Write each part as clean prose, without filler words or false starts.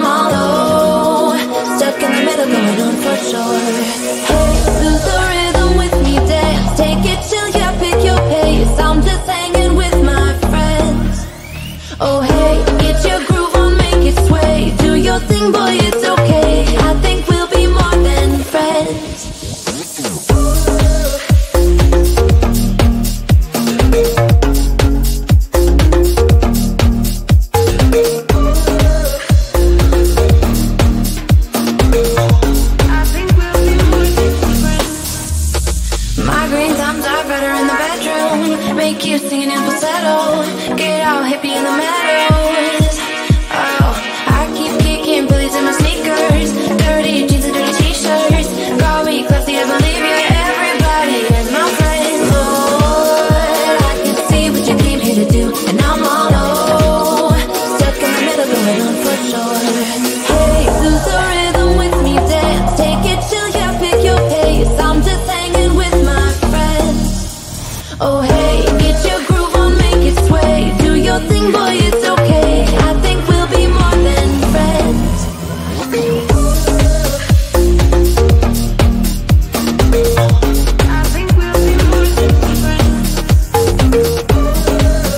all low. Stuck in the middle, going on for sure. Hey, lose the rhythm with me, dance. Take it chill, yeah, pick your pace. I'm just hanging with my friends. Oh hey, get your groove on, make it sway. Do your thing, boy, it's okay. I think we'll be more than friends. Make you singing in falsetto. Get all hippie in the meadows. Oh, I keep kicking Billy's in my sneakers. Dirty jeans and dirty t-shirts. Call me classy, I believe you. Everybody is my friend. Lord, I can see what you came here to do, and I'm all low. Stuck in the middle, going on for sure. Hey, lose the rhythm with me, dance. Take it chill, yeah, pick your pace. I'm just hanging with my friends. Oh hey, get your groove on, make it sway. Do your thing, boy, it's okay. I think we'll be more than friends. I think we'll be more than friends. We'll be more than friends.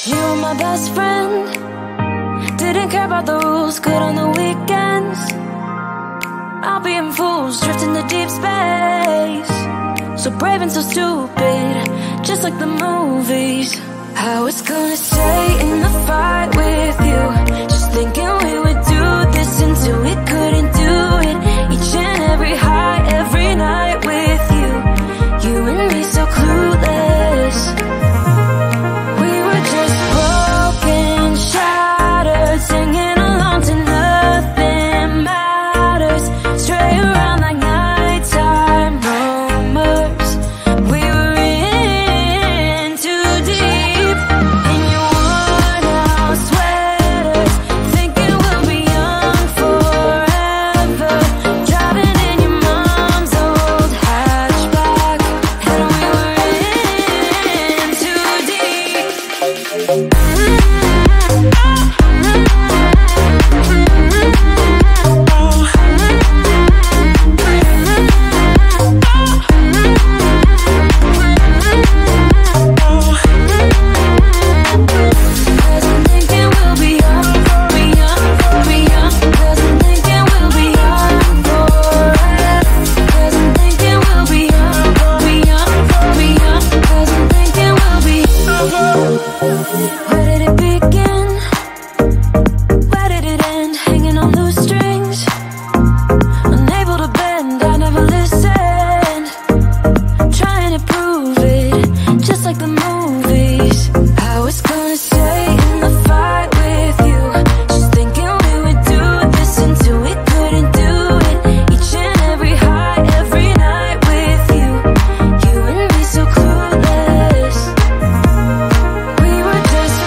You were my best friend. Didn't care about the rules, good on the weekends. I'll be in fools, drifting to deep space. So brave and so stupid, just like the movies. I was gonna stay in the fight with you, just thinking we would do this until we couldn't do it. Each and every high, every night with you. You and me so clueless. We were just broken, shattered, singing along to nothing matters. Stray around like nighttime rumors. We were in too deep. In your worn-out sweaters, thinking we'll be young forever. Driving in your mom's old hatchback, and we were in too deep. Cause I'm thinking we'll be young, be young, be young. Cause I'm thinking we'll be young forever. Cause I'm thinking we'll be young, be young, be young. Cause I'm thinking we'll be Where did it begin? Where did it end? Hanging on loose strings, unable to bend, I never listened. Trying to prove it, just like the movies. I was gonna stay in the fight with you, just thinking we would do this until we couldn't do it. Each and every high, every night with you. You and me so clueless. We were just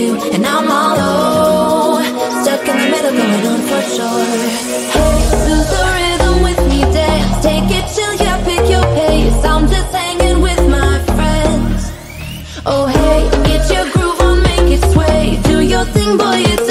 too, and I'm all low, stuck in the middle, going on for sure. Hey, lose the rhythm with me, dance, take it chill, yeah, pick your pace. I'm just hanging with my friends. Oh hey, get your groove on, make it sway, do your thing, boy, it's